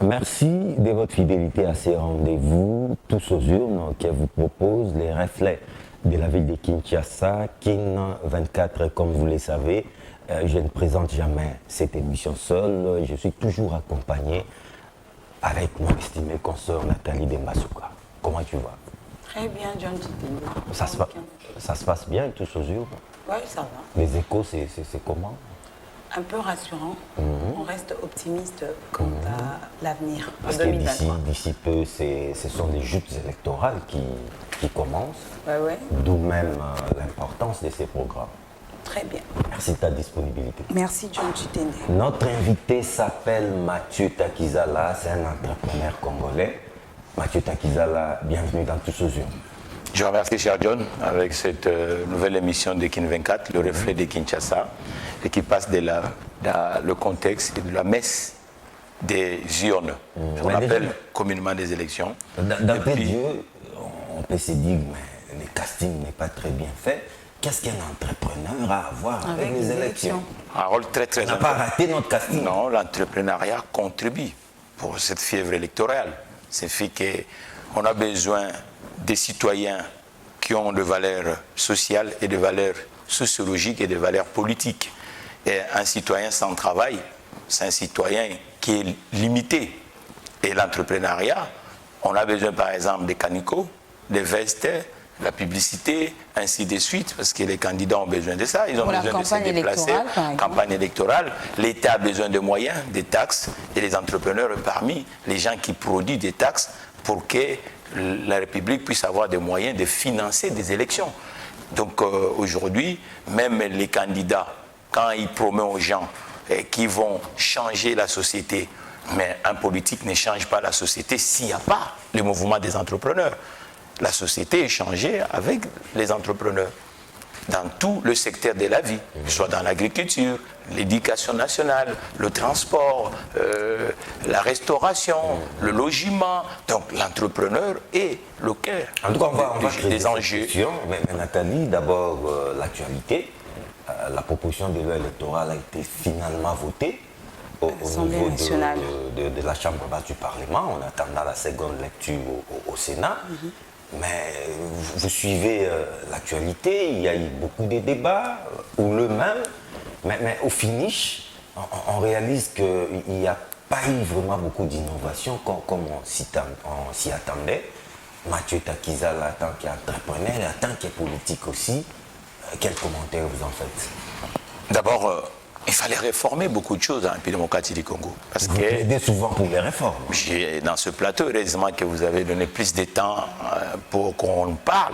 Merci de votre fidélité à ces rendez-vous, tous aux urnes, qui vous propose les reflets de la ville de Kinshasa, KIN 24, comme vous le savez. Je ne présente jamais cette émission seule, je suis toujours accompagné avec mon estimée consoeur Nathalie Dembasuka. Comment tu vas? Très bien, John Chipingo. Ça se passe bien, tous aux urnes? Oui, ça va. Les échos, c'est comment? Un peu rassurant. On reste optimiste quant à l'avenir en Parce que 2023. d'ici peu, ce sont des joutes électorales qui commencent, Ouais. d'où même l'importance de ces programmes. Très bien. Merci de ta disponibilité. Merci, John Chitene. Notre invité s'appelle Mathieu Takizala, c'est un entrepreneur congolais. Mathieu Takizala, bienvenue dans Tous aux urnes. Je vous remercie, cher John, avec cette nouvelle émission de KIN 24, le reflet de Kinshasa, et qui passe dans le contexte de la messe des urnes, qu'on appelle communément des élections. D'après Dieu, on peut se dire que le casting n'est pas très bien fait. Qu'est-ce qu'un entrepreneur a à voir avec les élections? Un rôle très On n'a important. pas raté notre casting. Non, l'entrepreneuriat contribue pour cette fièvre électorale. C'est fait qu'on a besoin des citoyens qui ont des valeurs sociales et des valeurs sociologiques et des valeurs politiques. Et un citoyen sans travail, c'est un citoyen qui est limité. Et l'entrepreneuriat, on a besoin par exemple des canicots, des vestes, la publicité, ainsi de suite, parce que les candidats ont besoin de ça, ils ont Pour la besoin de se campagne déplacer. électorale, par exemple. Campagne électorale, l'État a besoin de moyens, des taxes, et les entrepreneurs parmi les gens qui produisent des taxes pour que la République puisse avoir des moyens de financer des élections. Donc aujourd'hui, même les candidats, quand ils promettent aux gens qu'ils vont changer la société, mais un politique ne change pas la société s'il n'y a pas le mouvement des entrepreneurs. La société est changée avec les entrepreneurs dans tout le secteur de la vie, soit dans l'agriculture, l'éducation nationale, le transport, la restauration, le logement. Donc l'entrepreneur est le cœur En tout cas, on va des enjeux. Mais Nathalie, d'abord, l'actualité. La proposition de loi électorale a été finalement votée au L'Assemblée niveau nationale. de la Chambre basse du Parlement, en attendant la seconde lecture au Sénat. Mais vous suivez l'actualité, il y a eu beaucoup de débats, ou le même, mais au finish, on réalise qu'il n'y a pas eu vraiment beaucoup d'innovation comme on s'y attendait. Mathieu Takizala, en tant qu'entrepreneur et en tant que politique aussi, quel commentaire vous en faites? D'abord, il fallait réformer beaucoup de choses dans le pays démocratique du Congo. Parce Vous que plaidez souvent pour les réformes. dans ce plateau, heureusement que vous avez donné plus de temps pour qu'on parle,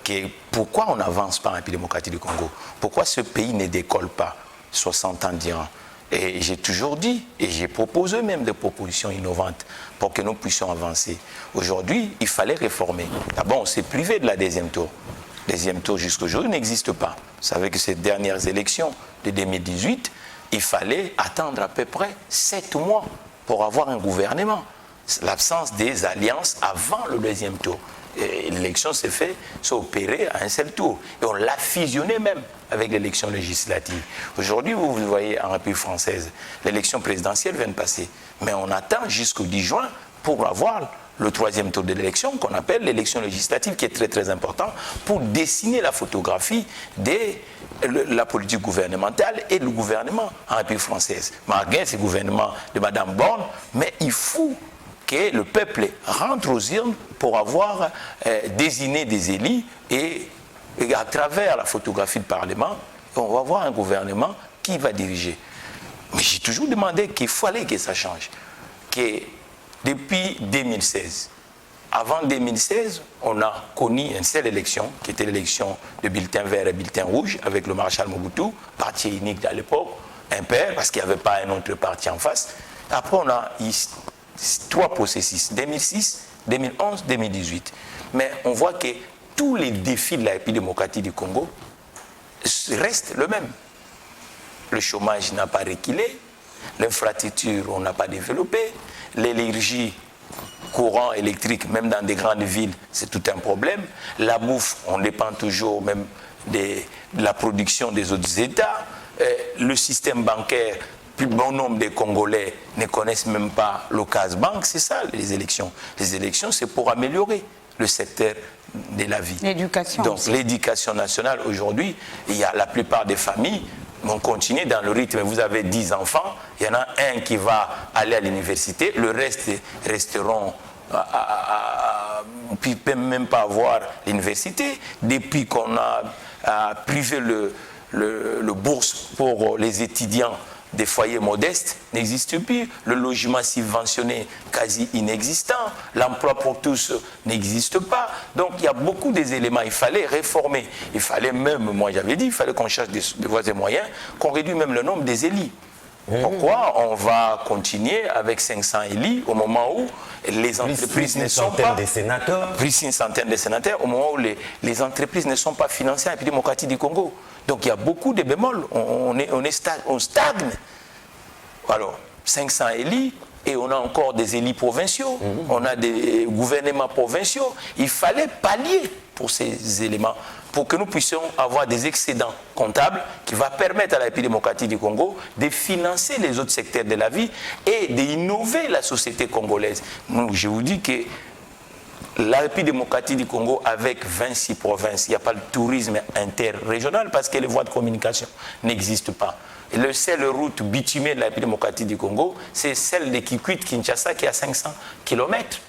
que pourquoi on n'avance pas dans le pays démocratique du Congo? Pourquoi ce pays ne décolle pas 60 ans durant? Et j'ai toujours dit, et j'ai proposé même des propositions innovantes pour que nous puissions avancer. Aujourd'hui, il fallait réformer. D'abord, on s'est privé de la deuxième tour. Deuxième tour jusqu'aujourd'hui n'existe pas. Vous savez que ces dernières élections de 2018, il fallait attendre à peu près 7 mois pour avoir un gouvernement. L'absence des alliances avant le deuxième tour. L'élection s'est opérée à un seul tour. Et on l'a fusionné même avec l'élection législative. Aujourd'hui, vous voyez en République française, l'élection présidentielle vient de passer. Mais on attend jusqu'au 10 juin pour avoir le troisième tour de l'élection qu'on appelle l'élection législative, qui est très très important pour dessiner la photographie de la politique gouvernementale et le gouvernement en République française. Malgré ce gouvernement de Mme Borne, mais il faut que le peuple rentre aux urnes pour avoir désigné des élus et à travers la photographie du Parlement, on va avoir un gouvernement qui va diriger. Mais j'ai toujours demandé qu'il fallait que ça change. Que depuis 2016, avant 2016, on a connu une seule élection, qui était l'élection de bulletin vert et bulletin rouge, avec le maréchal Mobutu, parti unique à l'époque, impair, parce qu'il n'y avait pas un autre parti en face. Après, on a eu 3 processus, 2006, 2011, 2018. Mais on voit que tous les défis de la République démocratique du Congo restent le même. Le chômage n'a pas reculé, l'infrastructure, on n'a pas développé, l'énergie, courant électrique, même dans des grandes villes, c'est tout un problème. La bouffe, on dépend toujours même de la production des autres États. Le système bancaire, plus bon nombre des Congolais ne connaissent même pas le Bank, c'est ça les élections. Les élections, c'est pour améliorer le secteur de la vie. L'éducation. Donc l'éducation nationale, aujourd'hui, il y a la plupart des familles vont continuer dans le rythme. Vous avez 10 enfants, il y en a un qui va aller à l'université, le reste resteront puis ne peuvent même pas avoir l'université. Depuis qu'on a privé le bourse pour les étudiants des foyers modestes, n'existe plus. Le logement subventionné, quasi inexistant. L'emploi pour tous n'existe pas. Donc il y a beaucoup des éléments. Il fallait réformer. Il fallait même, moi j'avais dit, il fallait qu'on cherche des voies et moyens, qu'on réduise même le nombre des élus. Pourquoi on va continuer avec 500 élus au moment où les entreprises ne sont pas... Plus une centaine de sénateurs, au moment où les entreprises ne sont pas financées en démocratie du Congo. Donc il y a beaucoup de bémols, on stagne. Alors, 500 élus, et on a encore des élus provinciaux, on a des gouvernements provinciaux. Il fallait pallier pour ces éléments, pour que nous puissions avoir des excédents comptables qui vont permettre à la République démocratique du Congo de financer les autres secteurs de la vie et d'innover la société congolaise. Nous, je vous dis que la République démocratique du Congo, avec 26 provinces, il n'y a pas de tourisme interrégional parce que les voies de communication n'existent pas. Et la seule route bitumée de la République démocratique du Congo, c'est celle de Kikwit-Kinshasa qui est à 500 km.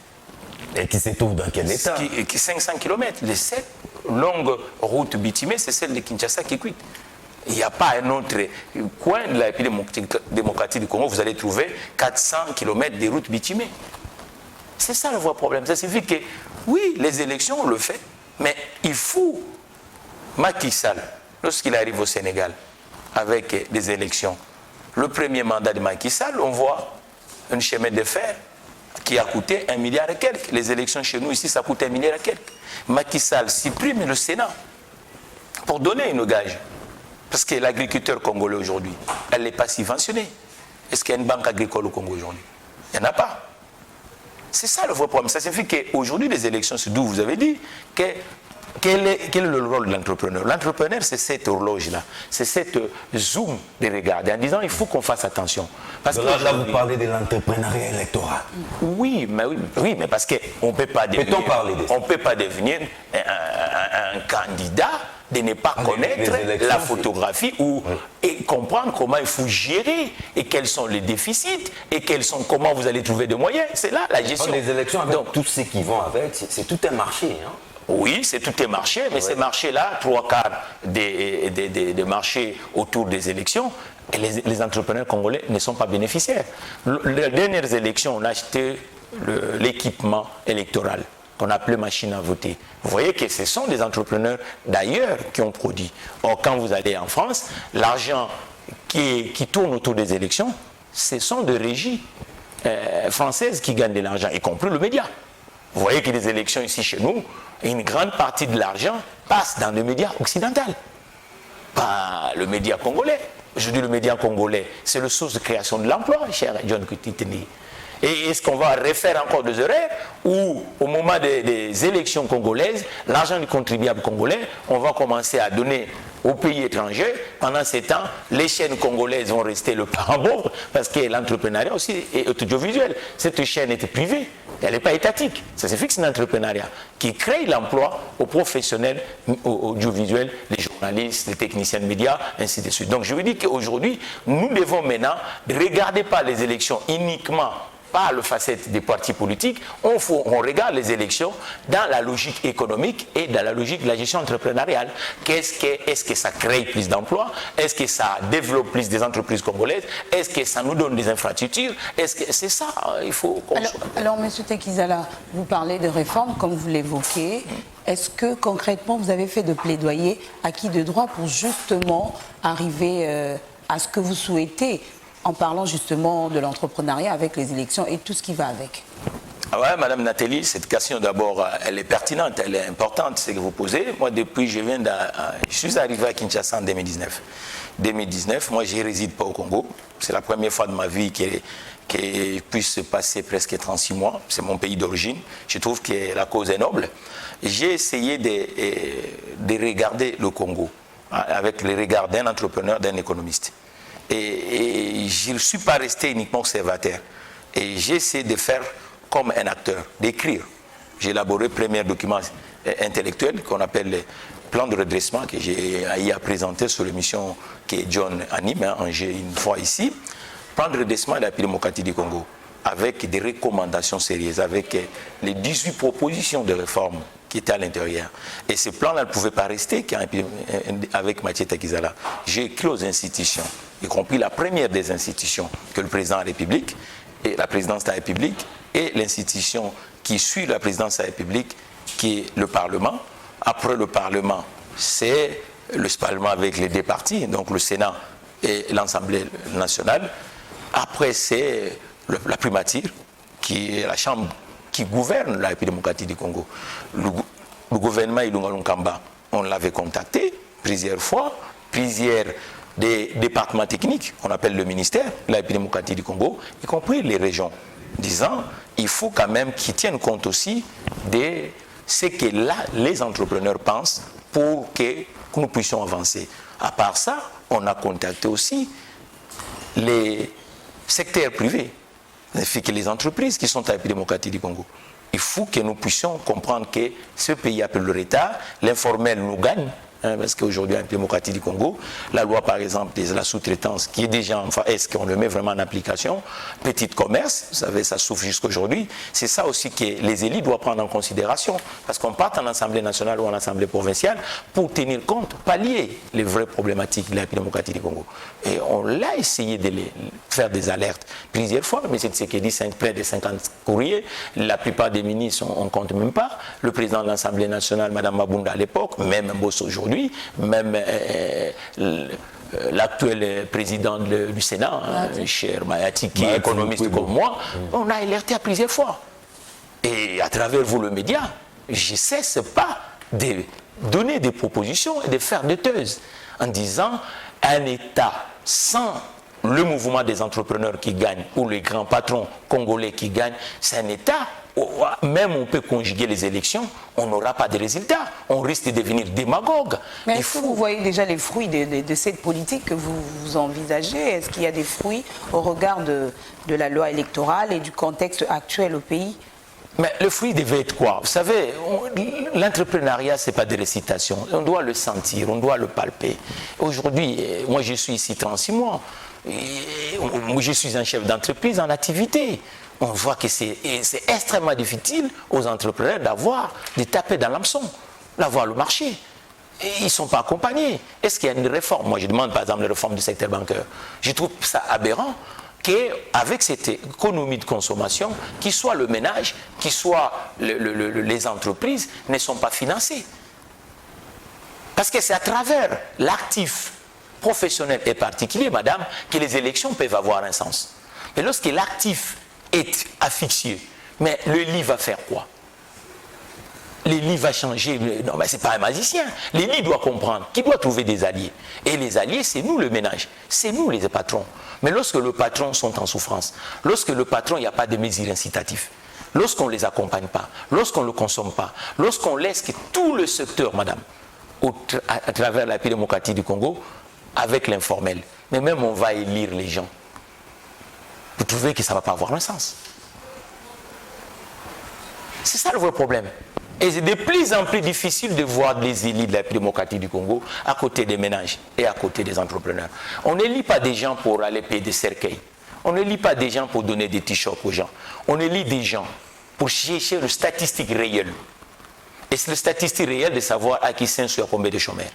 Et qui se trouve dans quel état? Qui 500 km. Les 7 longues routes bitumées, c'est celle de Kinshasa-Kikwit. Il n'y a pas un autre coin de la République démocratique du Congo, vous allez trouver 400 km de routes bitumées. C'est ça le vrai problème. Ça signifie que, oui, les élections, on le fait, mais il faut Macky Sall, lorsqu'il arrive au Sénégal, avec des élections, le premier mandat de Macky Sall, on voit un chemin de fer qui a coûté 1 milliard et quelques. Les élections chez nous, ici, ça coûte 1 milliard et quelques. Macky Sall supprime le Sénat pour donner une gage. Parce que l'agriculteur congolais aujourd'hui, elle n'est pas subventionnée. Est-ce qu'il y a une banque agricole au Congo aujourd'hui? Il n'y en a pas. C'est ça le vrai problème. Ça signifie qu'aujourd'hui, les élections, c'est d'où vous avez dit quel est le rôle de l'entrepreneur? L'entrepreneur, c'est cette horloge-là, c'est cette zoom de regarder en disant il faut qu'on fasse attention. Parce que là, vous parlez de l'entrepreneuriat électoral. Oui, mais parce qu'on ne peut pas devenir un candidat de ne pas connaître la photographie et comprendre comment il faut gérer et quels sont les déficits et comment vous allez trouver des moyens. C'est là la gestion. Les élections, avec tous ceux qui vont avec, c'est tout un marché. Hein? Oui, c'est tout un marché, mais ces marchés-là, 3/4 des marchés autour des élections, et les entrepreneurs congolais ne sont pas bénéficiaires. Les dernières élections, on a acheté l'équipement électoral qu'on appelait machine à voter. Vous voyez que ce sont des entrepreneurs d'ailleurs qui ont produit. Or, quand vous allez en France, l'argent qui tourne autour des élections, ce sont des régies françaises qui gagnent de l'argent, y compris le média. Vous voyez que les élections ici chez nous, une grande partie de l'argent passe dans le média occidental, pas le média congolais. Je dis le média congolais, c'est le source de création de l'emploi, cher John Kutitini. Et est-ce qu'on va refaire encore des erreurs ou au moment des élections congolaises, l'argent du contribuable congolais, on va commencer à donner aux pays étrangers. Pendant ces temps, les chaînes congolaises vont rester le parent pauvre parce que l'entrepreneuriat aussi est audiovisuel. Cette chaîne est privée, elle n'est pas étatique. Ça se fixe un entrepreneuriat qui crée l'emploi aux professionnels audiovisuels, les journalistes, les techniciens de médias, ainsi de suite. Donc je veux dire qu'aujourd'hui, nous devons maintenant ne regarder pas les élections uniquement par le facette des partis politiques, on regarde les élections dans la logique économique et dans la logique de la gestion entrepreneuriale. Est-ce que ça crée plus d'emplois? Est-ce que ça développe plus des entreprises congolaises? Est-ce que ça nous donne des infrastructures? Est-ce que c'est ça? Il faut qu'on alors, M. Tekizala, vous parlez de réforme comme vous l'évoquez. Est-ce que concrètement vous avez fait de plaidoyer acquis de droit pour justement arriver à ce que vous souhaitez, en parlant justement de l'entrepreneuriat avec les élections et tout ce qui va avec? Ah ouais, Madame Nathalie, cette question d'abord, elle est pertinente, elle est importante, ce que vous posez. Moi, depuis, je suis arrivé à Kinshasa en 2019. 2019, moi, je ne réside pas au Congo. C'est la première fois de ma vie que puisse se passer presque 36 mois. C'est mon pays d'origine. Je trouve que la cause est noble. J'ai essayé de regarder le Congo avec le regard d'un entrepreneur, d'un économiste. Et je ne suis pas resté uniquement observateur. Et j'ai essayé de faire comme un acteur, d'écrire. J'ai élaboré le premier document intellectuel qu'on appelle le plan de redressement que j'ai eu à présenter sur l'émission que John anime une fois ici. Plan de redressement de la République démocratique du Congo, avec des recommandations sérieuses, avec les 18 propositions de réforme qui étaient à l'intérieur. Et ce plan-là ne pouvait pas rester avec Mathieu Takizala. J'ai écrit aux institutions, y compris la première des institutions que le président de la République, et la présidence de la République, et l'institution qui suit la présidence de la République, qui est le Parlement. Après le Parlement, c'est le Parlement avec les deux partis, donc le Sénat et l'Assemblée nationale. Après, c'est la primature, qui est la chambre qui gouverne la République démocratique du Congo. Le gouvernement Ilunga Lunkamba, on l'avait contacté plusieurs fois, plusieurs des départements techniques, qu'on appelle le ministère de la République démocratique du Congo, y compris les régions, disant il faut quand même qu'ils tiennent compte aussi de ce que là, les entrepreneurs pensent pour que nous puissions avancer. À part ça, on a contacté aussi les secteurs privés, que les entreprises qui sont à la République démocratique du Congo. Il faut que nous puissions comprendre que ce pays a pris le retard, l'informel nous gagne, parce qu'aujourd'hui, en République démocratique du Congo, la loi, par exemple, de la sous-traitance, qui est déjà, enfin, est-ce qu'on le met vraiment en application? Petit commerce, vous savez, ça souffre jusqu'à aujourd'hui. C'est ça aussi que les élites doivent prendre en considération, parce qu'on part en Assemblée nationale ou en Assemblée provinciale pour tenir compte, pallier les vraies problématiques de la République démocratique du Congo. Et on l'a essayé de faire des alertes plusieurs fois, mais c'est ce qui dit près de 50 courriers. La plupart des ministres, on ne compte même pas. Le président de l'Assemblée nationale, Mme Mabunda à l'époque, même Boss aujourd'hui, même l'actuel président du Sénat, cher Mayati, qui est économiste comme moi, on a alerté à plusieurs fois. Et à travers vous, le média, je ne cesse pas de donner des propositions et de faire des thèses en disant un État sans le mouvement des entrepreneurs qui gagnent ou les grands patrons congolais qui gagnent, c'est un État où même on peut conjuguer les élections, on n'aura pas de résultats. On risque de devenir démagogue. Mais est-ce que vous voyez déjà les fruits de cette politique que vous envisagez? Est-ce qu'il y a des fruits au regard de la loi électorale et du contexte actuel au pays? Mais le fruit devait être quoi? Vous savez, l'entrepreneuriat, ce n'est pas des récitations. On doit le sentir, on doit le palper. Aujourd'hui, moi je suis ici 36 mois. Moi, je suis un chef d'entreprise en activité. On voit que c'est extrêmement difficile aux entrepreneurs de taper dans l'hameçon, d'avoir le marché. Et ils ne sont pas accompagnés. Est-ce qu'il y a une réforme? Moi, je demande par exemple la réforme du secteur bancaire. Je trouve ça aberrant qu'avec cette économie de consommation, qu'il soit le ménage, qu'il soit les entreprises, ne sont pas financées. Parce que c'est à travers l'actif professionnel et particulier, madame, que les élections peuvent avoir un sens. Mais lorsque l'actif est asphyxié, mais le lit va faire quoi? L'élite va changer. Non, mais ce n'est pas un magicien. L'élite doit comprendre qu'il doit trouver des alliés. Et les alliés, c'est nous le ménage. C'est nous les patrons. Mais lorsque les patrons sont en souffrance, lorsque le patron, il n'y a pas de mesures incitatives, lorsqu'on ne les accompagne pas, lorsqu'on ne le consomme pas, lorsqu'on laisse que tout le secteur, madame, à travers la République démocratique du Congo, avec l'informel, mais même on va élire les gens, vous trouvez que ça ne va pas avoir un sens. C'est ça le vrai problème. Et c'est de plus en plus difficile de voir les élites de la République démocratique du Congo à côté des ménages et à côté des entrepreneurs. On n'élit pas des gens pour aller payer des cercueils. On n'élit pas des gens pour donner des t-shirts aux gens. On élit des gens pour chercher les statistiques réelles. Et c'est les statistiques réelles de savoir à Kisenso il y a combien de chômeurs.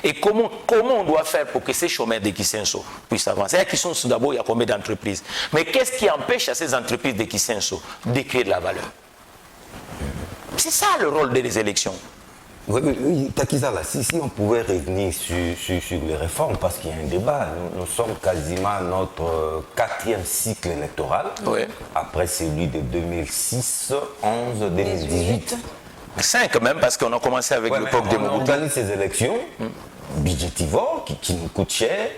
Et comment on doit faire pour que ces chômeurs de Kisenso puissent avancer? À Kisenso d'abord, il y a combien d'entreprises? Mais qu'est-ce qui empêche à ces entreprises de Kisenso de créer de la valeur? C'est ça le rôle des élections. Oui, Takizala, si on pouvait revenir sur les réformes, parce qu'il y a un débat, nous sommes quasiment à notre 4e cycle électoral, oui. Après celui de 2006, 11, 2018. 5 même, parce qu'on a commencé avec l'époque de Mobutu. On organise ces élections budgétivores qui nous coûtent cher,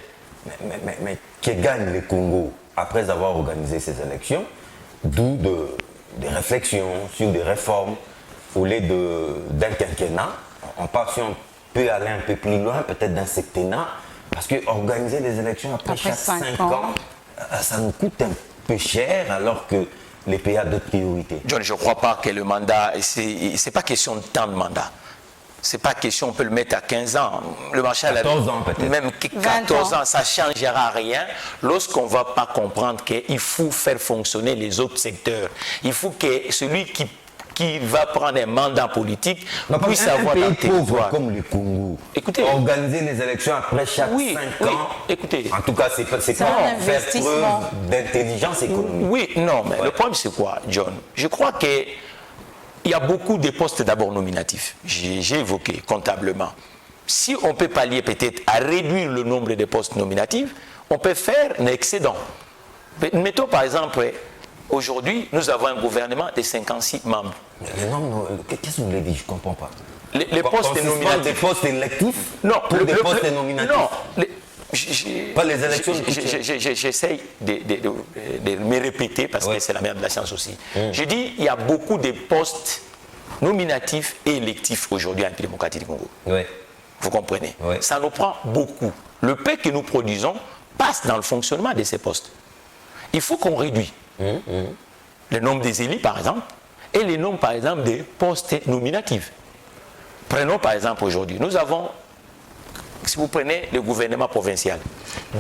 mais qui gagnent le Congo après avoir organisé ces élections, d'où des réflexions sur des réformes. Au lieu d'un quinquennat, on part si on peut aller un peu plus loin, peut-être d'un septennat, parce qu'organiser des élections après chaque 5 ans, ça nous coûte un peu cher alors que les pays ont d'autres priorités. John, je ne crois pas que le mandat, c'est pas question de temps de mandat. C'est pas question, on peut le mettre à 15 ans. Le Marshall 14 ans peut-être. Même 14 ans, ça ne changera rien lorsqu'on ne va pas comprendre qu'il faut faire fonctionner les autres secteurs. Il faut que celui qui va prendre un mandat politique puisse avoir un un pays pauvre territoire. comme le Congo, Écoutez, organiser les élections après chaque 5 ans, écoutez. en tout cas, c'est pas un faire investissement. preuve d'intelligence économique. Oui, non, mais le problème c'est quoi, John? Je crois qu'il y a beaucoup de postes d'abord nominatifs. J'ai évoqué comptablement. Si on peut pallier peut-être à réduire le nombre de postes nominatifs, on peut faire un excédent. Mettons par exemple, aujourd'hui, nous avons un gouvernement de 56 membres. Mais non, qu'est-ce que vous voulez dire? Je ne comprends pas. Les postes On nominatifs. des postes électifs Non, pour des postes nominatifs. Non, Pas les élections. J'essaye de me répéter parce que c'est la merde de la science aussi. Je dis il y a beaucoup de postes nominatifs et électifs aujourd'hui en République démocratique du Congo. Oui. Vous comprenez? Oui. Ça nous prend beaucoup. Le paix que nous produisons passe dans le fonctionnement de ces postes. Il faut qu'on réduise le nombre des élus, par exemple, et le nombre, par exemple, des postes nominatifs. Prenons, par exemple, aujourd'hui, nous avons, si vous prenez le gouvernement provincial,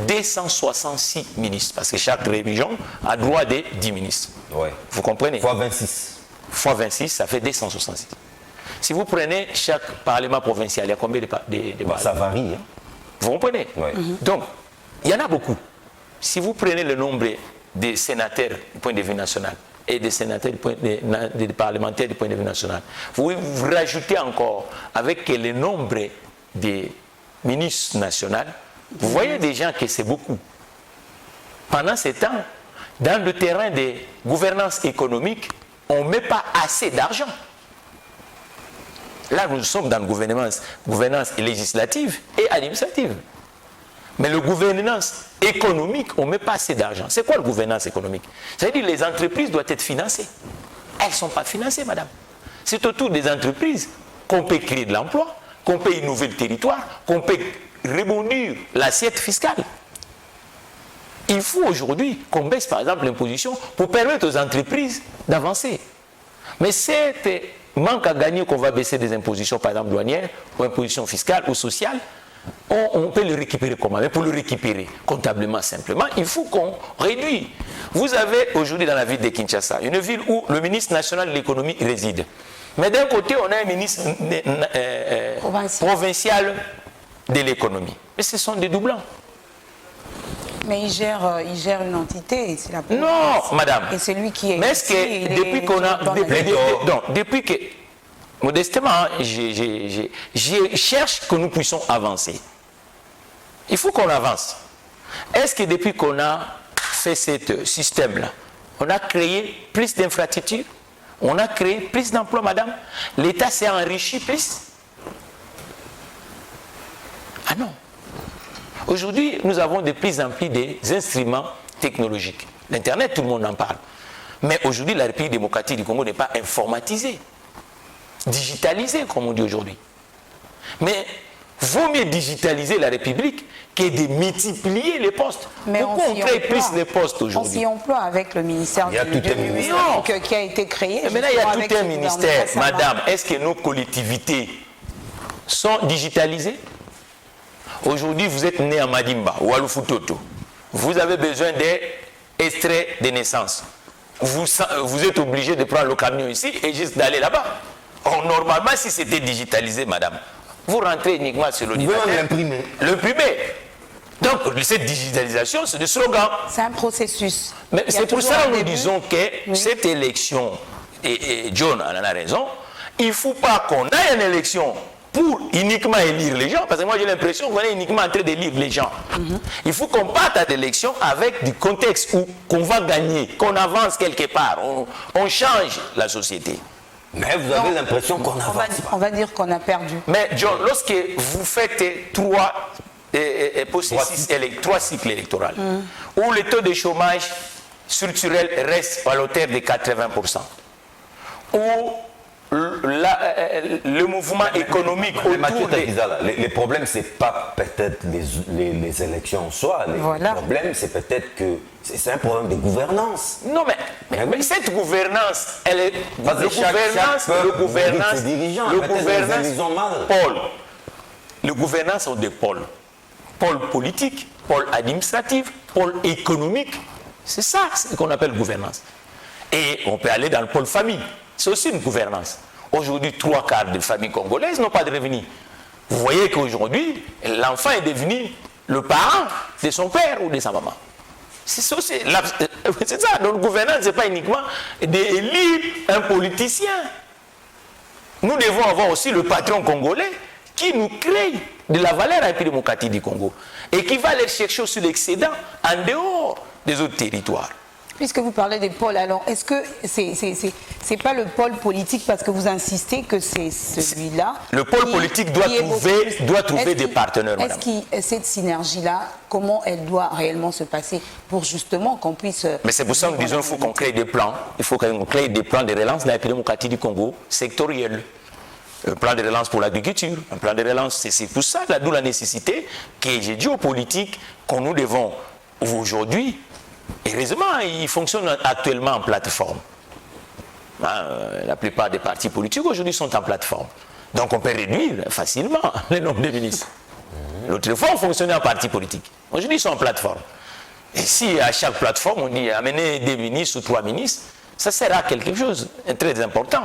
266 ministres, parce que chaque région a droit de 10 ministres. Ouais. Vous comprenez? Fois 26. Fois 26, ça fait 266. Si vous prenez chaque parlement provincial, il y a combien de Ça varie. Hein? Vous comprenez? Ouais. Donc, il y en a beaucoup. Si vous prenez le nombre des sénateurs du point de vue national et des sénateurs des parlementaires du point de vue national, vous rajoutez encore avec le nombre des ministres nationaux, vous voyez déjà que c'est beaucoup. Pendant ce temps, dans le terrain de gouvernance économique, on ne met pas assez d'argent. Là, nous sommes dans la gouvernance législative et administrative. Mais la gouvernance économique, on ne met pas assez d'argent. C'est quoi la gouvernance économique? C'est-à-dire que les entreprises doivent être financées. Elles ne sont pas financées, madame. C'est autour des entreprises qu'on peut créer de l'emploi, qu'on peut innover le territoire, qu'on peut rebondir l'assiette fiscale. Il faut aujourd'hui qu'on baisse par exemple l'imposition pour permettre aux entreprises d'avancer. Mais cet manque à gagner qu'on va baisser des impositions par exemple douanières ou impositions fiscales ou sociales, on peut le récupérer comment? Mais pour le récupérer comptablement simplement, il faut qu'on réduise. Vous avez aujourd'hui dans la ville de Kinshasa, une ville où le ministre national de l'économie réside. Mais d'un côté, on a un ministre provincial de l'économie. Mais ce sont des doublons. Mais il gère une entité, c'est la Non, madame. Et c'est lui qui est. Mais est-ce que depuis qu'on a. Depuis que. Modestement, je cherche que nous puissions avancer. Il faut qu'on avance. Est-ce que depuis qu'on a fait ce système-là, on a créé plus d'infrastructures? On a créé plus d'emplois, madame? L'État s'est enrichi plus? Ah non. Aujourd'hui, nous avons de plus en plus des instruments technologiques. L'Internet, tout le monde en parle. Mais aujourd'hui, la République démocratique du Congo n'est pas informatisée, digitalisée, comme on dit aujourd'hui. Mais vaut mieux digitaliser la République que de multiplier les postes. Mais pourquoi on crée plus de postes aujourd'hui? On s'y emploie avec le ministère Il y a tout un ministère qui a été créé. Mais là, il y a avec tout un ce ministère. gouvernement. Madame, est-ce que nos collectivités sont digitalisées? Aujourd'hui, vous êtes né à Madimba ou à Lufutoto. Vous avez besoin d'extrait de naissance. Vous êtes obligé de prendre le camion ici et juste d'aller là-bas. Or, normalement, si c'était digitalisé, madame, vous rentrez uniquement sur l'ordinateur. Vous l'imprimer. L'imprimer. Donc, cette digitalisation, c'est le slogan. C'est un processus. Mais Il y a c'est pour toujours ça un que nous début. disons que cette élection, et John en a raison, il ne faut pas qu'on ait une élection pour uniquement élire les gens, parce que moi j'ai l'impression qu'on est uniquement en train d'élire les gens. Il faut qu'on parte à l'élection avec du contexte où qu'on va gagner, qu'on avance quelque part, on change la société. Mais vous avez l'impression qu'on avance. On va dire qu'on a perdu. Mais John, lorsque vous faites trois cycles électoraux, où le taux de chômage structurel reste à l'auteur de 80%, où le mouvement économique Mais Mathieu autour des... Takizala, les problèmes, c'est pas peut-être les élections en soi. Voilà. Les problèmes, c'est peut-être que c'est un problème de gouvernance. Non, mais cette gouvernance, elle est... Parce que chaque peuple mérite ses dirigeants. Peut-être ils ont mal. Le gouvernance ont des pôles. Pôle politique, pôle administratif, pôle économique. C'est ça ce qu'on appelle gouvernance. Et on peut aller dans le pôle famille. C'est aussi une gouvernance. Aujourd'hui, 3/4 des familles congolaises n'ont pas de revenus. Vous voyez qu'aujourd'hui, l'enfant est devenu le parent de son père ou de sa maman. C'est ça. Donc, gouvernance, ce n'est pas uniquement d'élire un politicien. Nous devons avoir aussi le patron congolais qui nous crée de la valeur à la République démocratique du Congo et qui va aller chercher aussi l'excédent en dehors des autres territoires. Puisque vous parlez des pôles, alors est-ce que c'est pas le pôle politique parce que vous insistez que c'est celui-là? Le pôle politique doit trouver des partenaires, madame. Est-ce que cette synergie-là, comment elle doit réellement se passer pour justement qu'on puisse... Mais c'est pour ça que nous disons qu'il faut qu'on crée des plans. Il faut qu'on crée des plans de relance de la République démocratique du Congo sectoriels. Un plan de relance pour l'agriculture, un plan de relance, c'est pour ça, d'où la nécessité que j'ai dit aux politiques que nous devons aujourd'hui, heureusement, ils fonctionnent actuellement en plateforme. La plupart des partis politiques aujourd'hui sont en plateforme. Donc on peut réduire facilement le nombre de ministres. L'autre fois, on fonctionnait en parti politique. Aujourd'hui, ils sont en plateforme. Et si à chaque plateforme, on dit amener 2 ministres ou 3 ministres, ça sert à quelque chose de très important.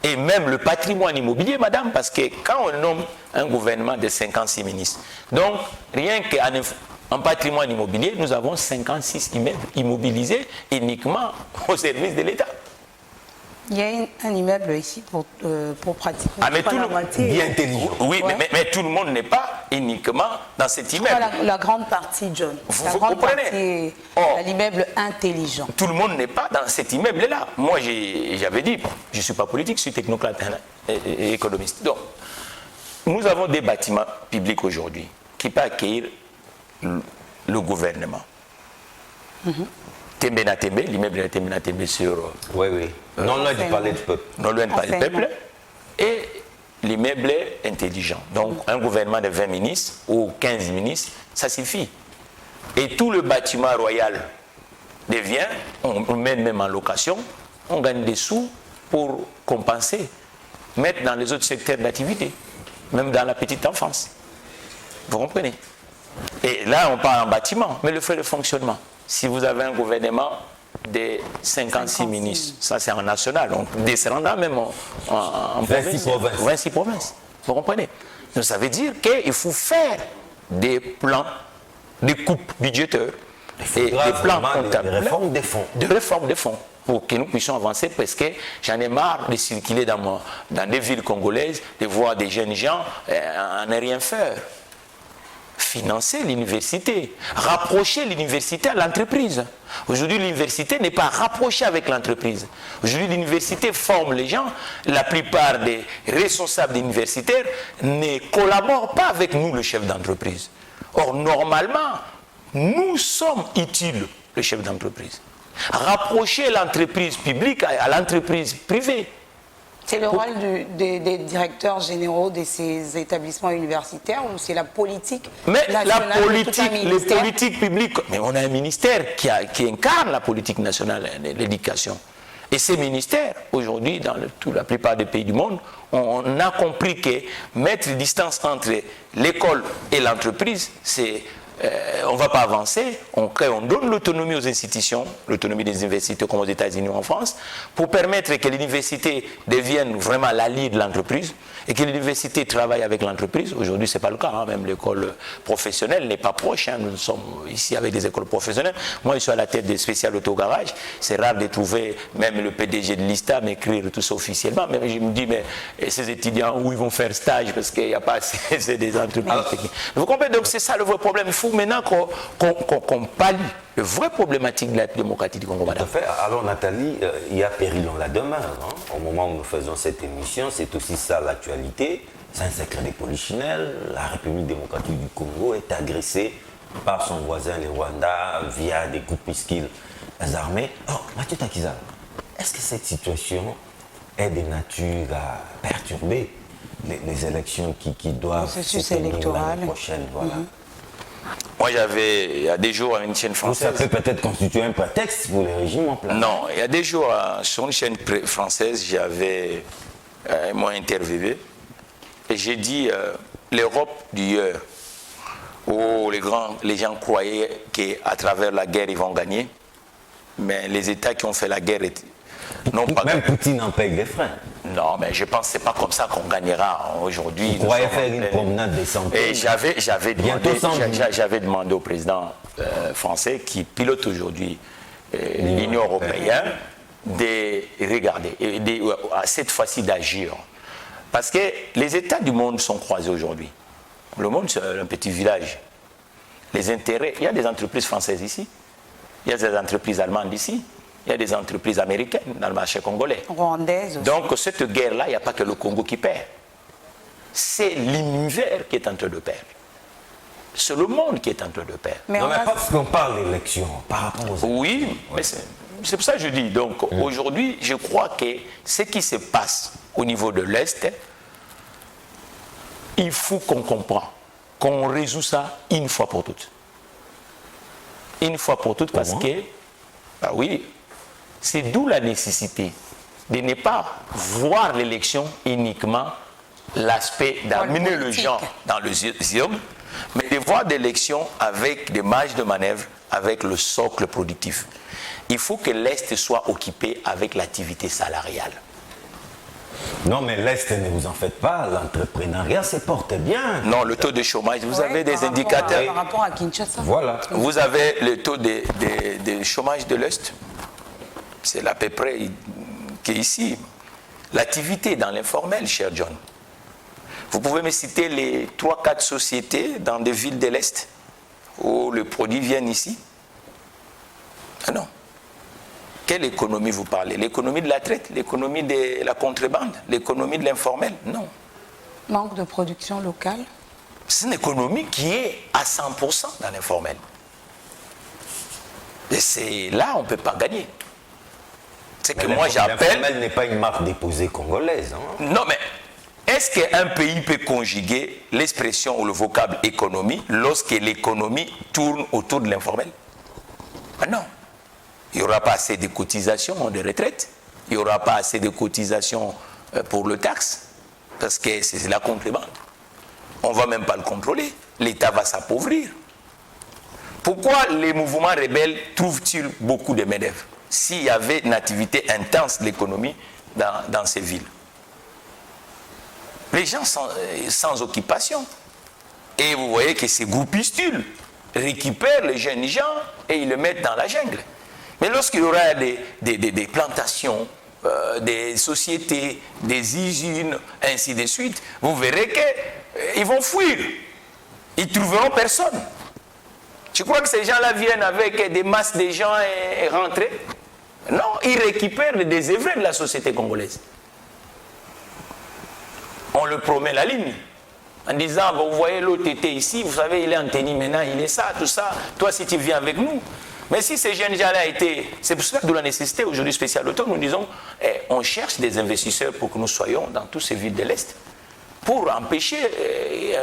Et même le patrimoine immobilier, madame, parce que quand on nomme un gouvernement de 56 ministres, donc rien qu'en patrimoine immobilier, nous avons 56 immeubles immobilisés uniquement au service de l'État. Il y a un immeuble ici pour pratiquement... Mais tout le monde bien intelligent. Oui, ouais. mais tout le monde n'est pas uniquement dans cet immeuble. La grande partie, John. Vous comprenez? L'immeuble intelligent. Tout le monde n'est pas dans cet immeuble-là. Moi, j'avais dit, je ne suis pas politique, je suis technocrate et économiste. Donc, nous avons des bâtiments publics aujourd'hui qui peuvent accueillir le gouvernement. Tembe na Tembe, l'immeuble de Tembe na Tembe sur... Oui. Non loin du palais du peuple. Non loin du palais du peuple. Et l'immeuble intelligent. Donc, un gouvernement de 20 ministres ou 15 ministres, ça suffit. Et tout le bâtiment royal devient, on met même en location, on gagne des sous pour compenser, mettre dans les autres secteurs d'activité, même dans la petite enfance. Vous comprenez? Et là, on parle en bâtiment, mais le frais de fonctionnement. Si vous avez un gouvernement de 56 ministres, ça c'est en national, donc descendant même en 26 provinces. Vous comprenez? Donc ça veut dire qu'il faut faire des plans, des coupes budgétaires et des plans comptables. De réforme des fonds. De réforme des fonds. Pour que nous puissions avancer, parce que j'en ai marre de circuler dans des villes congolaises, de voir des jeunes gens à ne rien faire. Financer l'université, rapprocher l'université à l'entreprise. Aujourd'hui, l'université n'est pas rapprochée avec l'entreprise. Aujourd'hui, l'université forme les gens. La plupart des responsables universitaires ne collaborent pas avec nous, le chef d'entreprise. Or, normalement, nous sommes utiles, le chef d'entreprise. Rapprocher l'entreprise publique à l'entreprise privée. C'est le rôle des directeurs généraux de ces établissements universitaires ou c'est la politique nationale? Les politiques publiques, mais on a un ministère qui incarne la politique nationale de l'éducation. Et ces ministères, aujourd'hui, dans la plupart des pays du monde, on a compris que mettre distance entre l'école et l'entreprise, c'est... on ne va pas avancer, on donne l'autonomie aux institutions, l'autonomie des universités comme aux États-Unis ou en France, pour permettre que l'université devienne vraiment l'allié de l'entreprise et que l'université travaille avec l'entreprise. Aujourd'hui, ce n'est pas le cas, hein. Même l'école professionnelle n'est pas proche. Hein. Nous sommes ici avec des écoles professionnelles. Moi, je suis à la tête des spéciales autogarages. C'est rare de trouver même le PDG de l'ISTA m'écrire tout ça officiellement. Mais je me dis, mais ces étudiants, où ils vont faire stage parce qu'il n'y a pas assez des entreprises techniques. Vous comprenez? Donc, c'est ça le vrai problème. Il faut maintenant qu'on pallie le vrai problématique de la démocratie du Congo. Tout à fait. Alors Nathalie, il y a péril dans la demeure. Hein. Au moment où nous faisons cette émission, c'est aussi ça l'actualité. C'est un secret de polichinelle. La République démocratique du Congo est agressée par son voisin, le Rwanda, via des coups de piscine armés. Alors, Mathieu Takizala, est-ce que cette situation est de nature à perturber les élections qui doivent Processus se tenir électoral. l'année prochaine. Voilà. Moi, j'avais, il y a des jours, une chaîne Donc, française. ça peut peut-être constituer un prétexte pour les régimes en place. Non, il y a des jours, sur une chaîne française, j'avais moi interviewé et j'ai dit l'Europe d'hier, où les gens croyaient qu'à travers la guerre, ils vont gagner, mais les États qui ont fait la guerre n'ont pas Même gagné. Poutine en paye les frais. Non, mais je pense que ce n'est pas comme ça qu'on gagnera aujourd'hui. Vous croyez faire une promenade des centaines. Et j'avais Bientôt 100 000. j'avais demandé au président français qui pilote aujourd'hui l'Union européenne de regarder, et cette fois-ci d'agir. Parce que les États du monde sont croisés aujourd'hui. Le monde, c'est un petit village. Les intérêts, il y a des entreprises françaises ici, il y a des entreprises allemandes ici, il y a des entreprises américaines dans le marché congolais. Rwandaise aussi. Donc cette guerre-là, il n'y a pas que le Congo qui perd. C'est l'univers qui est en train de perdre. C'est le monde qui est en train de perdre. Mais Non, on mais a- pas parce qu'on parle d'élections, par rapport aux Oui, mais c'est pour ça que je dis. Donc aujourd'hui, je crois que ce qui se passe au niveau de l'Est, il faut qu'on comprenne, qu'on résout ça une fois pour toutes. Une fois pour toutes, parce Comment? que, bah oui, c'est d'où la nécessité de ne pas voir l'élection uniquement l'aspect d'amener le politique. gens dans le urnes, mais de voir l'élection avec des marges de manœuvre, avec le socle productif. Il faut que l'Est soit occupé avec l'activité salariale. Non, mais l'Est, ne vous en faites pas, l'entrepreneuriat se porte bien. Non, le taux de chômage, vous Ouais, avez des par rapport indicateurs. par rapport à Kinshasa. Voilà. Vous avez le taux de chômage de l'Est. C'est à peu près qu'ici. L'activité dans l'informel, cher John. Vous pouvez me citer les 3-4 sociétés dans des villes de l'Est où les produits viennent ici? Ah non. Quelle économie vous parlez? L'économie de la traite? L'économie de la contrebande? L'économie de l'informel? Non. Manque de production locale. C'est une économie qui est à 100% dans l'informel. Et c'est là on ne peut pas gagner. C'est que moi j'appelle... L'informel n'est pas une marque déposée congolaise. Hein. Non mais, est-ce qu'un pays peut conjuguer l'expression ou le vocable économie lorsque l'économie tourne autour de l'informel? Ah non. Il n'y aura pas assez de cotisations de retraite. Il n'y aura pas assez de cotisations pour le taxe. Parce que c'est la contrebande. On ne va même pas le contrôler. L'État va s'appauvrir. Pourquoi les mouvements rebelles trouvent-ils beaucoup de main-d'œuvre s'il y avait une activité intense de l'économie dans ces villes? Les gens sont sans occupation. Et vous voyez que ces groupistules récupèrent les jeunes gens et ils les mettent dans la jungle. Mais lorsqu'il y aura des plantations, des sociétés, des usines, ainsi de suite, vous verrez qu'ils vont fuir. Ils ne trouveront personne. Tu crois que ces gens-là viennent avec des masses de gens et rentrer? Non, ils récupèrent les désœuvrés de la société congolaise. On leur promet la ligne. En disant, vous voyez l'autre était ici, vous savez, il est en tennis maintenant, il est ça, tout ça. Toi, si tu viens avec nous. Mais si ces jeunes gens-là étaient... C'est pour cela que de la nécessité, aujourd'hui, spécial automne, nous disons, on cherche des investisseurs pour que nous soyons dans toutes ces villes de l'Est, pour empêcher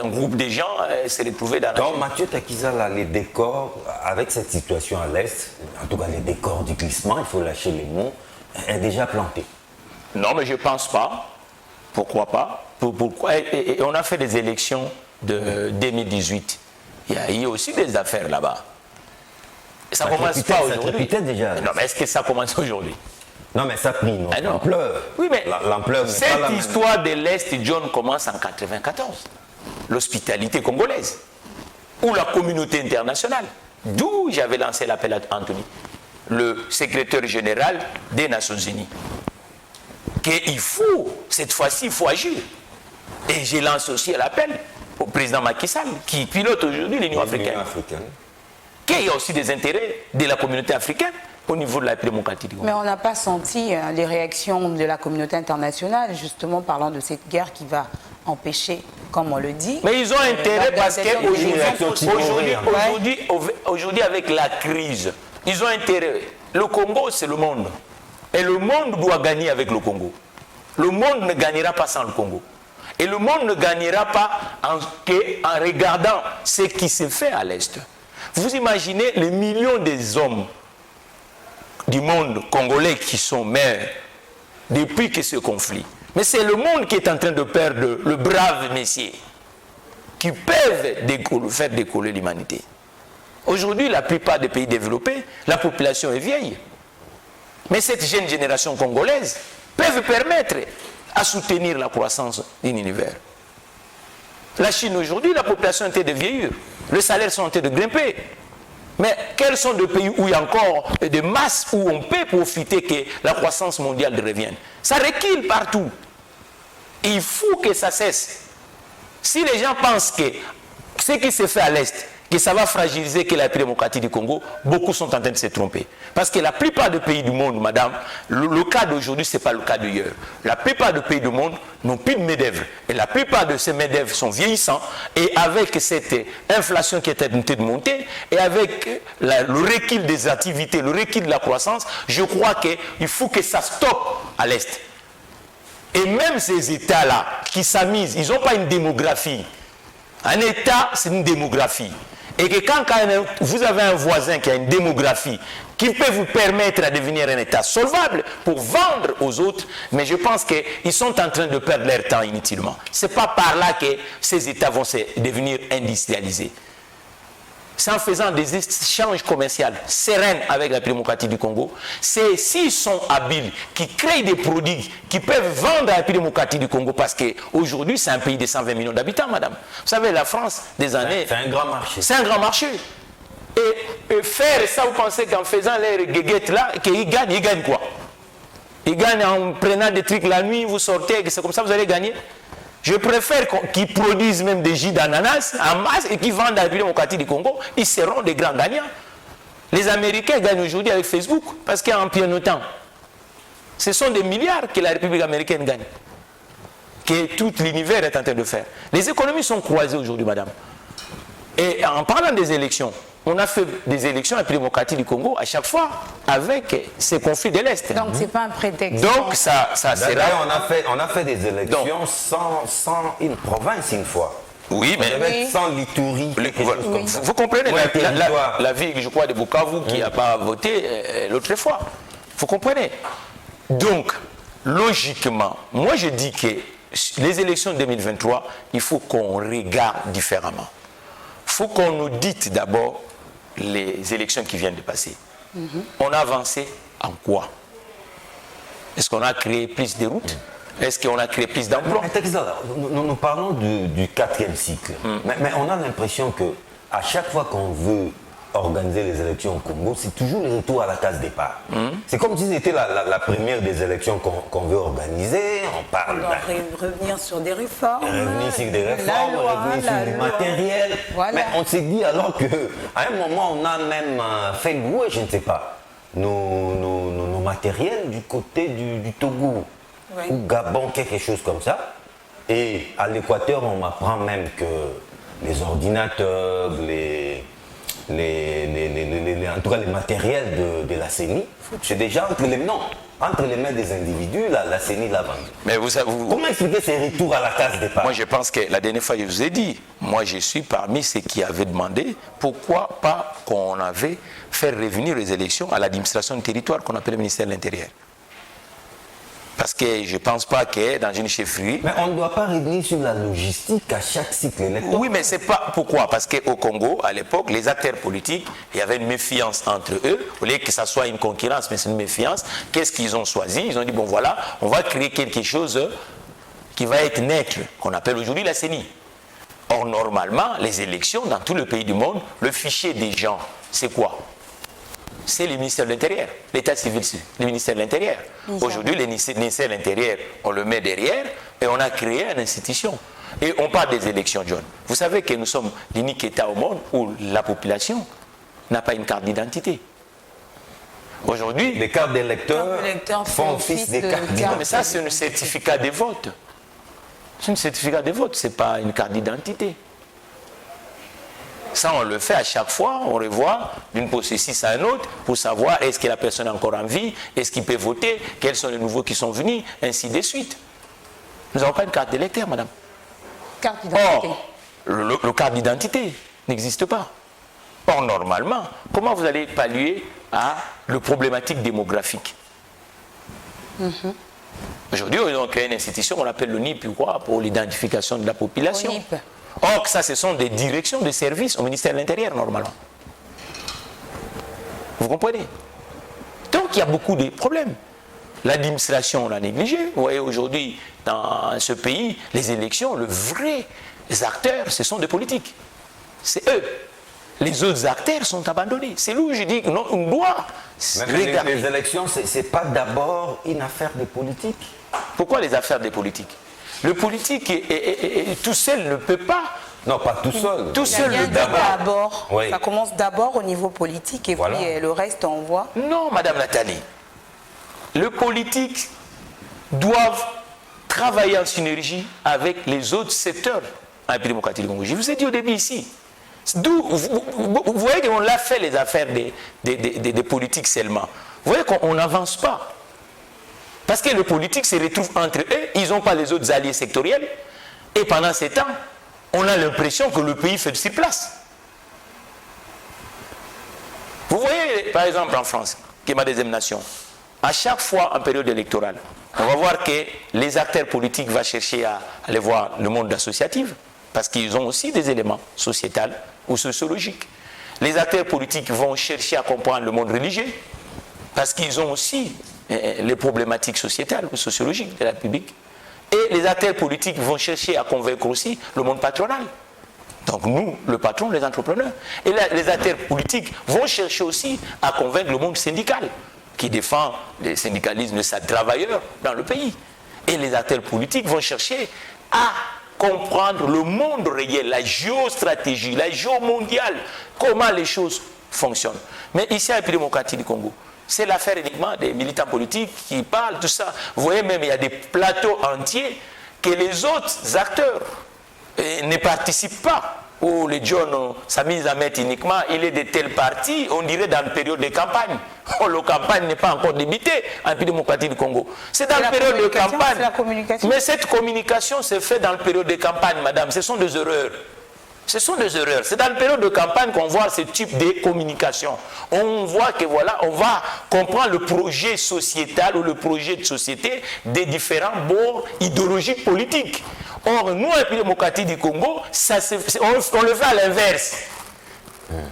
un groupe de gens de se retrouver dans la... Donc, Mathieu Takizala, les décors, avec cette situation à l'Est, en tout cas les décors du glissement, il faut lâcher les mots, est déjà planté. Non, mais je ne pense pas. Pourquoi pas? Pourquoi? Et on a fait des élections de 2018. Il y a eu aussi des affaires là-bas. Ça ne commence pas aujourd'hui. Déjà. Non, mais est-ce que ça commence aujourd'hui? Non, mais ça a pris une Ah non. ampleur. Oui, mais L'ampleur n'est pas la cette même. histoire de l'Est, John, commence en 1994. L'hospitalité congolaise. Ou la communauté internationale. D'où j'avais lancé l'appel à Anthony, le secrétaire général des Nations Unies. Qu'il faut, cette fois-ci, il faut agir. Et je lance aussi l'appel au président Macky Sall, qui pilote aujourd'hui l'Union africaine. Qu'il y a aussi des intérêts de la communauté africaine au niveau de la démocratie du Congo. Mais on n'a pas senti les réactions de la communauté internationale, justement parlant de cette guerre qui va empêcher, comme on le dit. Mais ils ont intérêt parce Ouais. qu'aujourd'hui, avec la crise, ils ont intérêt. Le Congo, c'est le monde. Et le monde doit gagner avec le Congo. Le monde ne gagnera pas sans le Congo. Et le monde ne gagnera pas en regardant ce qui se fait à l'Est. Vous imaginez les millions des hommes du monde congolais qui sont morts depuis que ce conflit. Mais c'est le monde qui est en train de perdre le brave messier qui peuvent faire décoller l'humanité. Aujourd'hui, la plupart des pays développés, la population est vieille. Mais cette jeune génération congolaise peut permettre à soutenir la croissance d'un univers. La Chine aujourd'hui, la population est en train de vieillir. Les salaires sont en train de grimper. Mais quels sont les pays où il y a encore des masses où on peut profiter que la croissance mondiale revienne? Ça recule partout. Il faut que ça cesse. Si les gens pensent que ce qui se fait à l'Est, que ça va fragiliser que la République démocratique du Congo, beaucoup sont en train de se tromper. Parce que la plupart des pays du monde, madame, le cas d'aujourd'hui, ce n'est pas le cas d'hier. La plupart des pays du monde n'ont plus de main-d'œuvre. Et la plupart de ces main-d'œuvre sont vieillissants. Et avec cette inflation qui est en train de monter, et avec le recul des activités, le recul de la croissance, je crois qu'il faut que ça stoppe à l'Est. Et même ces États-là qui s'amusent, ils n'ont pas une démographie. Un État, c'est une démographie. Et que quand vous avez un voisin qui a une démographie qui peut vous permettre de devenir un État solvable pour vendre aux autres, mais je pense qu'ils sont en train de perdre leur temps inutilement. Ce n'est pas par là que ces États vont devenir industrialisés. C'est en faisant des échanges commerciaux sereins avec la démocratie du Congo, c'est s'ils sont habiles, qui créent des produits qui peuvent vendre à la démocratie du Congo, parce qu'aujourd'hui c'est un pays de 120 millions d'habitants, madame. Vous savez, la France, des années... C'est un grand marché. C'est un grand marché. Et faire ça, vous pensez qu'en faisant les guéguettes là, qu'ils gagnent quoi? Ils gagnent en prenant des trucs la nuit, vous sortez, c'est comme ça vous allez gagner? Je préfère qu'ils produisent même des jus d'ananas en masse et qu'ils vendent à la République démocratique du Congo. Ils seront des grands gagnants. Les Américains gagnent aujourd'hui avec Facebook parce qu'en pianotant, ce sont des milliards que la République américaine gagne. Que tout l'univers est en train de faire. Les économies sont croisées aujourd'hui, madame. Et en parlant des élections, on a fait des élections à la République démocratique du Congo à chaque fois avec ces conflits de l'Est. Donc ce n'est pas un prétexte. Donc ça sera... On a fait des élections sans une province une fois. Oui, mais... Oui. Sans l'Ituri. Vous comprenez Ouais, la ville, je crois, de Bukavu qui n'a pas voté l'autre fois. Vous comprenez? Donc, logiquement, moi je dis que les élections de 2023, il faut qu'on regarde différemment. Il faut qu'on nous dise d'abord les élections qui viennent de passer. On a avancé en quoi? Est-ce qu'on a créé plus de routes? Est-ce qu'on a créé plus d'emplois? Nous parlons du 4e cycle. Mais on a l'impression qu'à chaque fois qu'on veut organiser les élections au Congo, c'est toujours le retour à la case départ. C'est comme si c'était la première des élections qu'on veut organiser. On parle revenir sur des réformes. Revenir sur des réformes, revenir sur du matériel. Voilà. Mais on s'est dit alors qu'à un moment, on a même fait louer, je ne sais pas, nos matériels du côté du Togo, ou Gabon, quelque chose comme ça. Et à l'Équateur, on m'apprend même que les ordinateurs, en tout cas les matériels de la CENI, c'est déjà entre les mains des individus, la CENI l'a vendu. Mais comment expliquer ces retours à la case départ? Moi je pense que la dernière fois je vous ai dit, moi je suis parmi ceux qui avaient demandé pourquoi pas qu'on avait fait revenir les élections à l'administration du territoire qu'on appelle le ministère de l'Intérieur. Parce que je ne pense pas que dans une chefferie... Mais on ne doit pas revenir sur la logistique à chaque cycle électoral. Oui, mais c'est pas... Pourquoi? Parce qu'au Congo, à l'époque, les acteurs politiques, il y avait une méfiance entre eux. Au lieu que ça soit une concurrence, mais c'est une méfiance. Qu'est-ce qu'ils ont choisi? Ils ont dit, bon voilà, on va créer quelque chose qui va être neutre, qu'on appelle aujourd'hui la CENI. Or, normalement, les élections, dans tous les pays du monde, le fichier des gens, c'est quoi? C'est le ministère de l'Intérieur, l'état civil, le ministère de l'Intérieur. Aujourd'hui, le ministère de l'Intérieur, on le met derrière et on a créé une institution. Et on parle des élections, John. Vous savez que nous sommes l'unique État au monde où la population n'a pas une carte d'identité. Aujourd'hui, les cartes d'électeurs font office des cartes d'identité. Mais ça, c'est un certificat de vote. C'est un certificat de vote, ce n'est pas une carte d'identité. Ça, on le fait à chaque fois, on revoit d'une processus à un autre pour savoir est-ce que la personne est encore en vie, est-ce qu'il peut voter, quels sont les nouveaux qui sont venus, ainsi de suite. Nous n'avons pas une carte d'électeur, madame. Carte d'identité. Or, le carte d'identité n'existe pas. Or, normalement, comment vous allez pallier à la problématique démographique? Aujourd'hui, ils ont créé une institution qu'on appelle le NIP pour l'identification de la population. NIP. Or, ça, ce sont des directions de services au ministère de l'Intérieur, normalement. Vous comprenez? Donc, il y a beaucoup de problèmes. L'administration l'a négligé. Vous voyez, aujourd'hui, dans ce pays, les élections, les vrais acteurs, ce sont des politiques. C'est eux. Les autres acteurs sont abandonnés. C'est là où je dis qu'on doit regarder. Les élections, ce n'est pas d'abord une affaire des politiques. Pourquoi les affaires des politiques? Le politique tout seul ne peut pas. Non, pas tout seul. Tout seul le d'abord. Oui. Ça commence d'abord au niveau politique et Voilà. puis le reste on voit. Non, Madame Nathalie. Les politiques doivent travailler en synergie avec les autres secteurs en République démocratique du Congo. Je vous ai dit au début ici. D'où vous voyez qu'on l'a fait les affaires des politiques seulement. Vous voyez qu'on n'avance pas. Parce que les politiques se retrouvent entre eux, ils n'ont pas les autres alliés sectoriels. Et pendant ces temps, on a l'impression que le pays fait de ses places. Vous voyez, par exemple, en France, qui est ma deuxième nation, à chaque fois en période électorale, on va voir que les acteurs politiques vont chercher à aller voir le monde associatif, parce qu'ils ont aussi des éléments sociétaux ou sociologiques. Les acteurs politiques vont chercher à comprendre le monde religieux, parce qu'ils ont aussi les problématiques sociétales ou sociologiques de la République. Et les acteurs politiques vont chercher à convaincre aussi le monde patronal. Donc nous, le patron, les entrepreneurs. Et les acteurs politiques vont chercher aussi à convaincre le monde syndical, qui défend le syndicalisme de ses travailleurs dans le pays. Et les acteurs politiques vont chercher à comprendre le monde réel, la géostratégie, la géomondiale, comment les choses fonctionnent. Mais ici, à la République démocratique du Congo, c'est l'affaire uniquement des militants politiques qui parlent, tout ça. Vous voyez même, il y a des plateaux entiers que les autres acteurs ne participent pas. Ou les John s'amusent à mettre uniquement, il est de tel parti, on dirait dans une période de campagne. Oh, la campagne n'est pas encore débutée en République démocratique du Congo. C'est dans la période de campagne. Mais cette communication se fait dans la période de campagne, madame. Ce sont des erreurs. Ce sont des erreurs. C'est dans la période de campagne qu'on voit ce type de communication. On voit que voilà, on va comprendre le projet sociétal ou le projet de société des différents bords idéologiques politiques. Or, nous, en République démocratique du Congo, on le fait à l'inverse.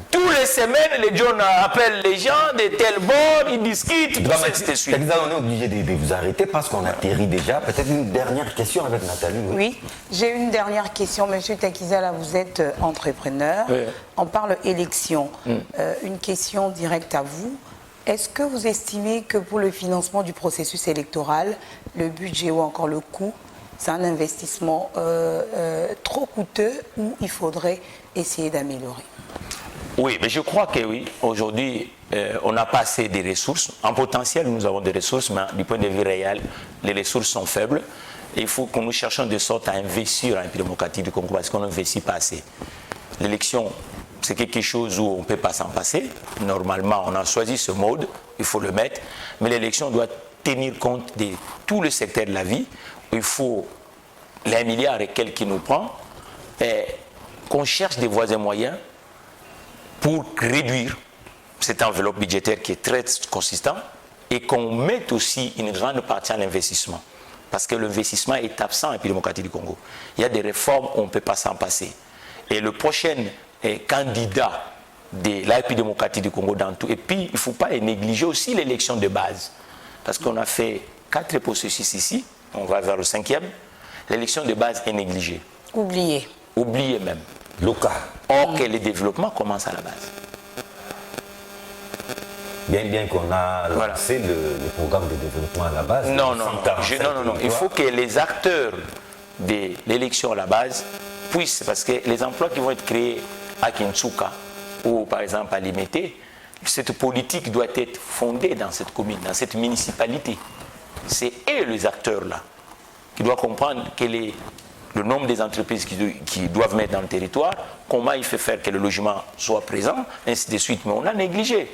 Tous les semaines, les gens appellent les gens de tel bord, ils discutent. On est obligé de vous arrêter parce qu'on atterrit déjà. Peut-être une dernière question avec Nathalie. Oui, j'ai une dernière question. Monsieur Takizala, vous êtes entrepreneur. Oui. On parle élection. Une question directe à vous. Est-ce que vous estimez que pour le financement du processus électoral, le budget ou encore le coût, c'est un investissement trop coûteux ou il faudrait essayer d'améliorer? Oui, mais je crois que oui. Aujourd'hui, on n'a pas assez de ressources. En potentiel, nous avons des ressources, mais du point de vue réel, les ressources sont faibles. Et il faut que nous cherchions de sorte à investir en République démocratique du Congo parce qu'on n'investit pas assez. L'élection, c'est quelque chose où on ne peut pas s'en passer. Normalement, on a choisi ce mode, il faut le mettre. Mais l'élection doit tenir compte de tout le secteur de la vie. Il faut les milliards et quelques qui nous prend, qu'on cherche des voies et moyens pour réduire cette enveloppe budgétaire qui est très consistante et qu'on mette aussi une grande partie à l'investissement. Parce que l'investissement est absent en République démocratique du Congo. Il y a des réformes où on ne peut pas s'en passer. Et le prochain candidat de la République démocratique du Congo dans tout. Et puis, il ne faut pas négliger aussi l'élection de base. Parce qu'on a fait 4 processus ici, on va vers le 5e. L'élection de base est négligée. Oublié. Oublié même. Local. Or que le développement commence à la base. Bien qu'on a lancé le programme de développement à la base. Non. Il faut que les acteurs de l'élection à la base puissent, parce que les emplois qui vont être créés à Kinshasa ou par exemple à Limete, cette politique doit être fondée dans cette commune, dans cette municipalité. C'est eux les acteurs là qui doivent comprendre que le nombre des entreprises qui doivent mettre dans le territoire, comment il fait faire que le logement soit présent, ainsi de suite. Mais on a négligé.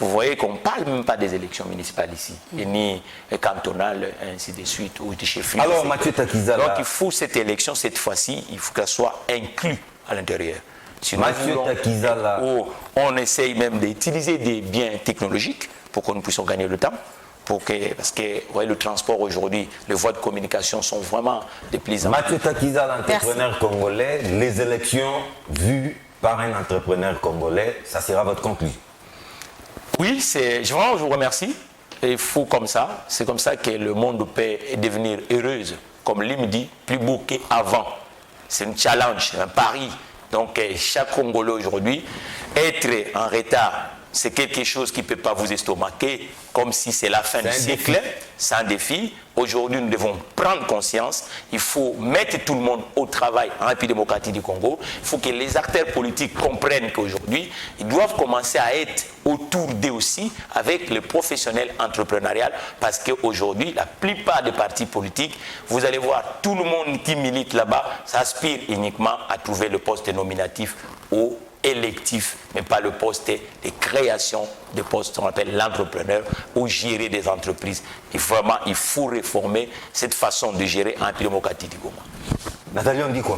Vous voyez qu'on ne parle même pas des élections municipales ici, et ni cantonales, ainsi de suite, ou des chefs. Alors, Mathieu Takizala. Donc il faut cette élection, cette fois-ci, il faut qu'elle soit inclue à l'intérieur. Sinon, Mathieu Takizala. on essaye même d'utiliser des biens technologiques pour que nous puissions gagner le temps. Parce que vous voyez, le transport aujourd'hui, les voies de communication sont vraiment des plus Mathieu Takizala, entrepreneur congolais, les élections vues par un entrepreneur congolais, ça sera votre conclusion? Oui, vraiment, je vous remercie. Il faut comme ça, c'est comme ça que le monde peut devenir heureuse. Comme lui me dit, plus beau qu'avant. C'est un challenge, un pari. Donc chaque Congolais aujourd'hui, être en retard, c'est quelque chose qui ne peut pas vous estomaquer, comme si c'est la fin du siècle. C'est un défi. Aujourd'hui, nous devons prendre conscience. Il faut mettre tout le monde au travail en République démocratique du Congo. Il faut que les acteurs politiques comprennent qu'aujourd'hui, ils doivent commencer à être autour d'eux aussi avec le professionnel entrepreneurial, parce qu'aujourd'hui, la plupart des partis politiques, vous allez voir, tout le monde qui milite là-bas s'aspire uniquement à trouver le poste nominatif au électif, mais pas le poste de création de postes, on appelle l'entrepreneur, ou gérer des entreprises. Et vraiment, il faut réformer cette façon de gérer un pays démocratique du Congo. Nathalie, on dit quoi?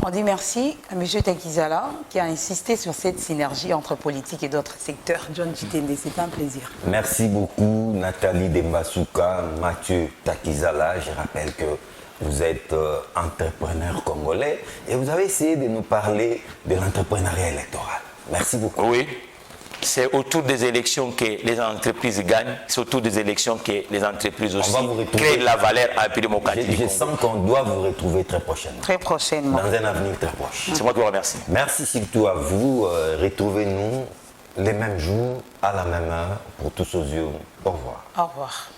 On dit merci à M. Takizala qui a insisté sur cette synergie entre politique et d'autres secteurs. John Chitende, c'est un plaisir. Merci beaucoup Nathalie Dembasuka, Mathieu Takizala. Je rappelle que vous êtes entrepreneur congolais et vous avez essayé de nous parler de l'entrepreneuriat électoral. Merci beaucoup. Oui, c'est autour des élections que les entreprises gagnent, c'est autour des élections que les entreprises aussi créent de la valeur à un pays démocratique. Je sens qu'on doit vous retrouver très prochainement. Très prochainement. Dans un avenir très proche. C'est moi qui vous remercie. Merci surtout à vous. Retrouvez-nous les mêmes jours, à la même heure, pour tous aux yeux. Au revoir. Au revoir.